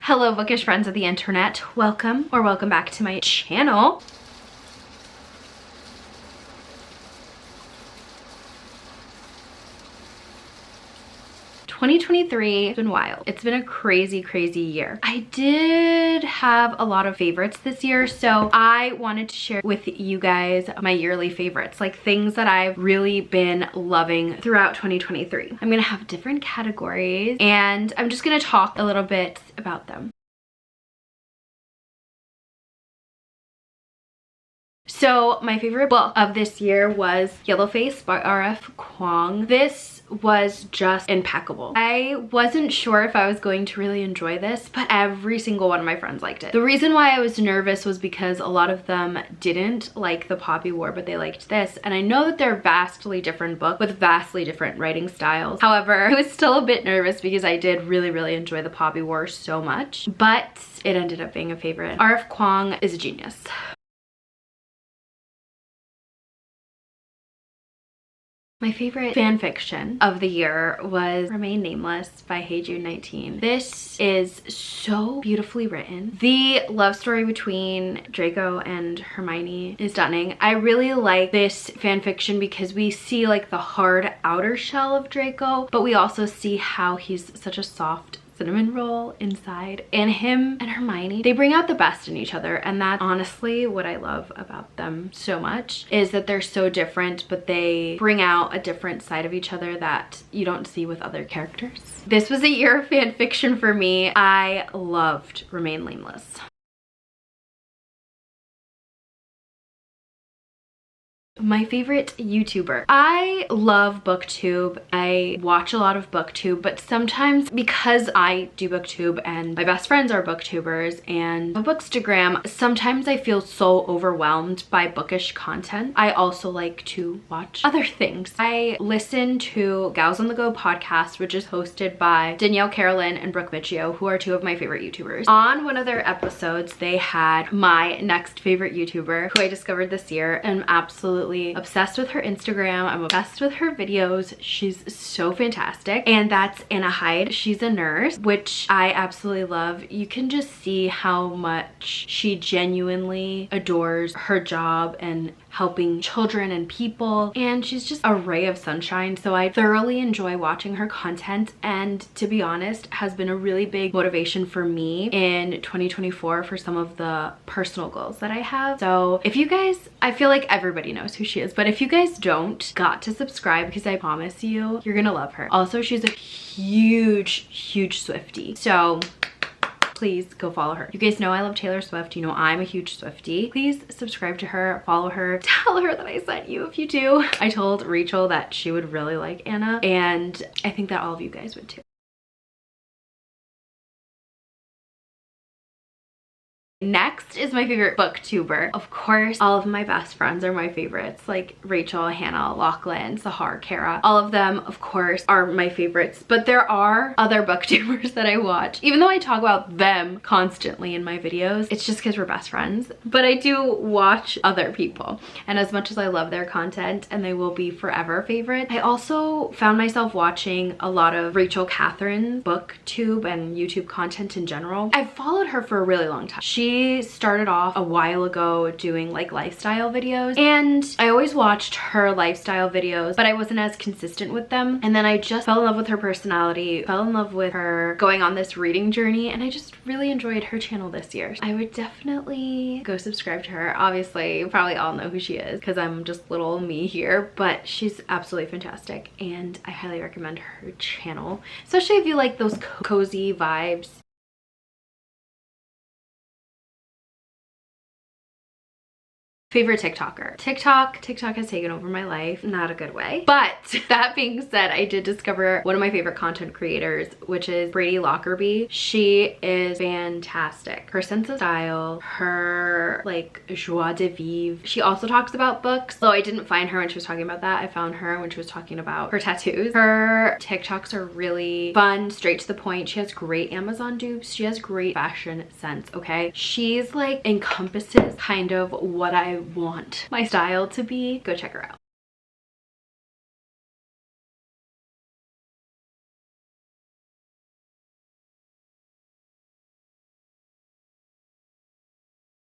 Hello bookish friends of the internet, welcome or welcome back to my channel. 2023 has been wild. It's been a crazy year. I did have a lot of favorites this year, so I wanted to share with you guys my yearly favorites, like things that I've really been loving throughout 2023. I'm gonna have different categories and I'm just gonna talk a little bit about them. So my favorite book of this year was Yearly Faves by R.F. Kuang. This was just impeccable. I wasn't sure if I was going to really enjoy this, but every single one of my friends liked it. The reason why I was nervous was because a lot of them didn't like the Poppy War, but they liked this. And I know that they're vastly different books with vastly different writing styles. However, I was still a bit nervous because I did really enjoy the Poppy War so much, but it ended up being a favorite. R.F. Kuang is a genius. My favorite fan fiction of the year was Remain Nameless by Hey June 19. This is so beautifully written. The love story between Draco and Hermione is stunning. I really like this fan fiction because we see like the hard outer shell of Draco, but we also see how he's such a soft cinnamon roll inside. And him and Hermione, they bring out the best in each other, and that's honestly what I love about them so much, is that they're so different but they bring out a different side of each other that you don't see with other characters. This was a year of fan fiction for me. I loved Remain Nameless. My favorite YouTuber. I love BookTube. I watch a lot of BookTube, but sometimes because I do BookTube and my best friends are BookTubers and a Bookstagram, sometimes I feel so overwhelmed by bookish content. I also like to watch other things. I listen to Gals on the Go podcast, which is hosted by Danielle Carolyn and Brooke Michio, who are two of my favorite YouTubers. On one of their episodes, they had my next favorite YouTuber, who I discovered this year, and absolutely obsessed with her Instagram. I'm obsessed with her videos. She's so fantastic. And that's Anna Hyde. She's a nurse, which I absolutely love. You can just see how much she genuinely adores her job and helping children and people, and she's just a ray of sunshine. So I thoroughly enjoy watching her content, and to be honest, has been a really big motivation for me in 2024 for some of the personal goals that I have. So if you guys, I feel like everybody knows who she is, but if you guys don't, got to subscribe because I promise you, you're gonna love her. Also, she's a huge Swiftie. So please go follow her. You guys know I love Taylor Swift. You know I'm a huge Swiftie. Please subscribe to her, follow her, tell her that I sent you if you do. I told Rachel that she would really like Anna, and I think that all of you guys would too. Next is my favorite booktuber. Of course, all of my best friends are my favorites, like Rachel, Hannah, Lachlan, Sahar, Kara. All of them, of course, are my favorites, but there are other booktubers that I watch. Even though I talk about them constantly in my videos, it's just because we're best friends, but I do watch other people. And as much as I love their content and they will be forever favorite, I also found myself watching a lot of Rachel Catherine's booktube and YouTube content in general. I've followed her for a really long time. She started off a while ago doing like lifestyle videos, and I always watched her lifestyle videos, but I wasn't as consistent with them. And then I just fell in love with her personality, fell in love with her going on this reading journey, and I just really enjoyed her channel this year. I would definitely go subscribe to her. Obviously, you probably all know who she is because I'm just little me here, but she's absolutely fantastic and I highly recommend her channel, especially if you like those cozy vibes. Favorite TikToker. TikTok has taken over my life, not a good way. But that being said, I did discover one of my favorite content creators, which is Brady Lockerbie. She is fantastic. Her sense of style, her like joie de vivre. She also talks about books, though I didn't find her when she was talking about that. I found her when she was talking about her tattoos. Her TikToks are really fun, straight to the point. She has great Amazon dupes. She has great fashion sense, okay? She's like encompasses kind of what I want my style to be. Go check her out.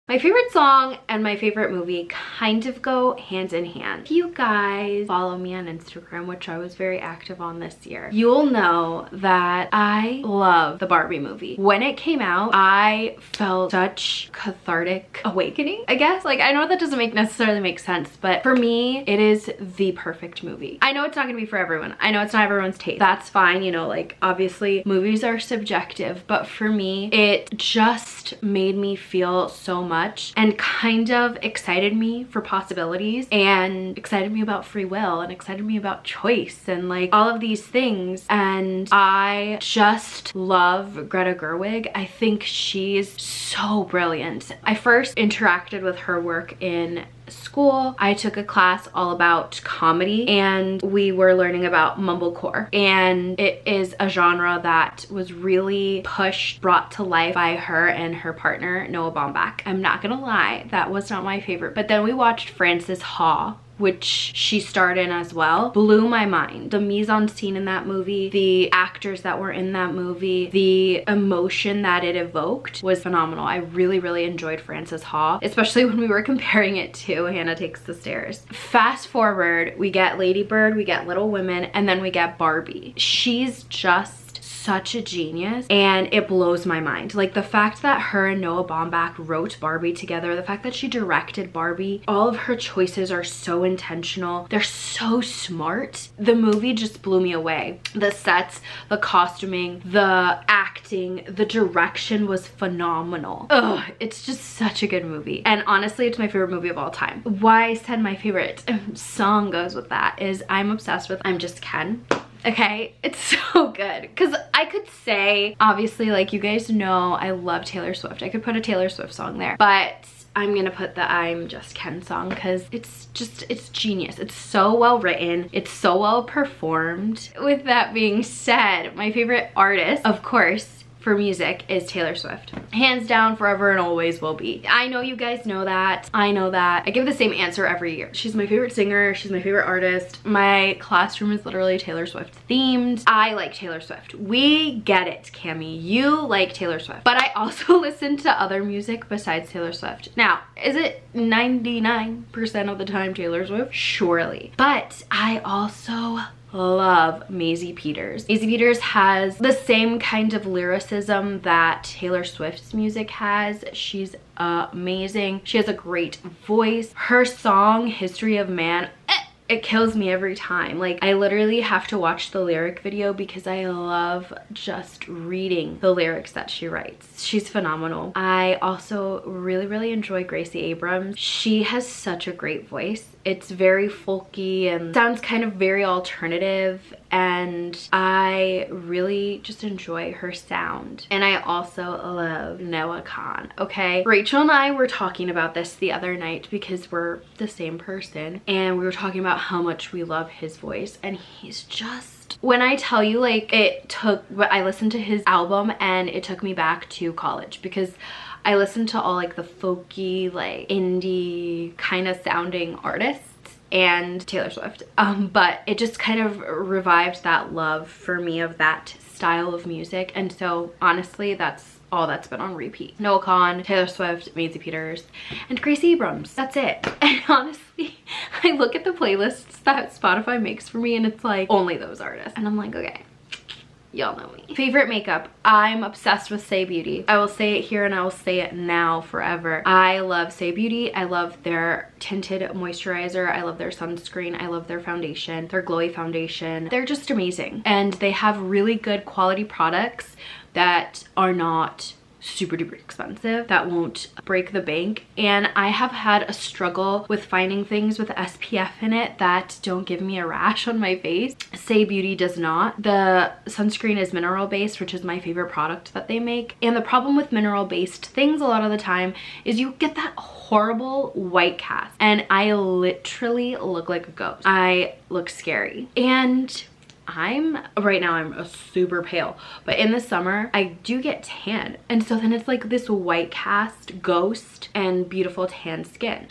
My favorite song and my favorite movie kind of go hand in hand. If you guys follow me on Instagram, which I was very active on this year, you'll know that I love the Barbie movie. When it came out, I felt such cathartic awakening, I guess. Like, I know that doesn't necessarily make sense, but for me, it is the perfect movie. I know it's not gonna be for everyone. I know it's not everyone's taste. That's fine, you know, like obviously movies are subjective, but for me, it just made me feel so much and kind of excited me for possibilities and excited me about free will and excited me about choice and like all of these things. And I just love Greta Gerwig. I think she's so brilliant. I first interacted with her work in school. I took a class all about comedy and we were learning about mumblecore, and it is a genre that was really brought to life by her and her partner Noah Baumbach. I'm not gonna lie, that was not my favorite, but then we watched Frances Ha, which she starred in as well. Blew my mind. The mise-en-scene in that movie, the actors that were in that movie, the emotion that it evoked was phenomenal. I really, really enjoyed Frances Ha, especially when we were comparing it to Hannah Takes the Stairs. Fast forward, we get Lady Bird, we get Little Women, and then we get Barbie. She's just such a genius and it blows my mind. Like the fact that her and Noah Baumbach wrote Barbie together, the fact that she directed Barbie, all of her choices are so intentional. They're so smart. The movie just blew me away. The sets, the costuming, the acting, the direction was phenomenal. Ugh, it's just such a good movie. And honestly, it's my favorite movie of all time. Why I said my favorite song goes with that is I'm obsessed with I'm Just Ken. Okay, it's so good because I could say, obviously, like you guys know, I love Taylor Swift. I could put a Taylor Swift song there, but I'm gonna put the I'm Just Ken song because it's genius. It's so well written. It's so well performed. With that being said, my favorite artist, of course, for music is Taylor Swift. Hands down, forever and always will be. I know you guys know that. I know that. I give the same answer every year. She's my favorite singer. She's my favorite artist. My classroom is literally Taylor Swift themed. I like Taylor Swift. We get it, Cami. You like Taylor Swift. But I also listen to other music besides Taylor Swift. Now, is it 99% of the time Taylor Swift? Surely. But I also love Maisie Peters. Maisie Peters has the same kind of lyricism that Taylor Swift's music has. She's amazing. She has a great voice. Her song, History of Man, it kills me every time. Like, I literally have to watch the lyric video because I love just reading the lyrics that she writes. She's phenomenal. I also really, really enjoy Gracie Abrams. She has such a great voice. It's very folky and sounds kind of very alternative, and I really just enjoy her sound. And I also love Noah Khan, okay? Rachel and I were talking about this the other night because we're the same person, and we were talking about how much we love his voice, and he's just, when I tell you, like, I listened to his album and it took me back to college because I listened to all like the folky, like indie kind of sounding artists and Taylor Swift. But it just kind of revived that love for me of that style of music. And so honestly, that's all that's been on repeat. Noah Khan, Taylor Swift, Maisie Peters, and Gracie Abrams. That's it. And honestly, I look at the playlists that Spotify makes for me and it's like only those artists. And I'm like, okay, y'all know me. Favorite makeup. I'm obsessed with Say Beauty. I will say it here and I will say it now forever. I love Say Beauty. I love their tinted moisturizer. I love their sunscreen. I love their foundation, their glowy foundation. They're just amazing. And they have really good quality products that are not super duper expensive, that won't break the bank. And I have had a struggle with finding things with SPF in it that don't give me a rash on my face. Say Beauty does not. The sunscreen is mineral based, which is my favorite product that they make. And the problem with mineral based things a lot of the time is you get that horrible white cast, and I literally look like a ghost. I look scary. And right now I'm super pale, but in the summer I do get tan, and so then it's like this white cast ghost and beautiful tan skin.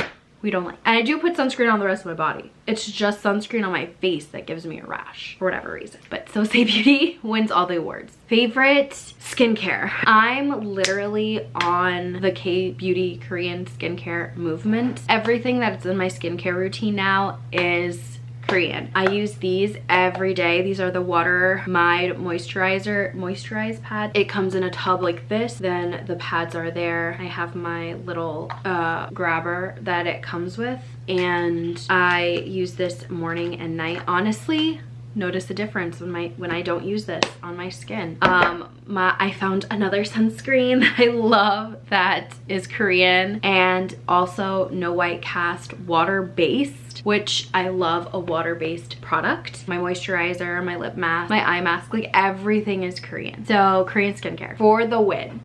we don't like. And I do put sunscreen on the rest of my body. It's just sunscreen on my face that gives me a rash for whatever reason. But So Say Beauty wins all the awards. Favorite skincare. I'm literally on the K-beauty Korean skincare movement. Everything that's in my skincare routine now is Korean. I use these every day. These are the Water Mide moisturize pad. It comes in a tub like this, then the pads are there. I have my little grabber that it comes with, and I use this morning and night. Honestly, notice the difference when I don't use this on my skin. I found another sunscreen that I love that is Korean, and also no white cast, water-based, which I love a water-based product. My moisturizer, my lip mask, my eye mask, like everything is Korean. So Korean skincare for the win.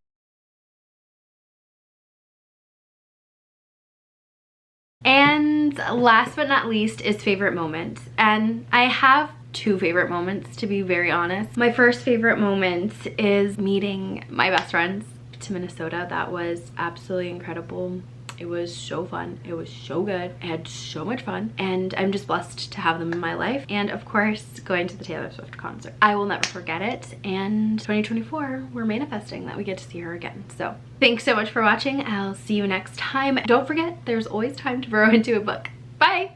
And last but not least is favorite moment. And I have two favorite moments, to be very honest. My first favorite moment is meeting my best friends to Minnesota. That was absolutely incredible. It was so fun. It was so good. I had so much fun, and I'm just blessed to have them in my life. And of course, going to the Taylor Swift concert. I will never forget it. And 2024, we're manifesting that we get to see her again. So thanks so much for watching. I'll see you next time. Don't forget, there's always time to burrow into a book. Bye.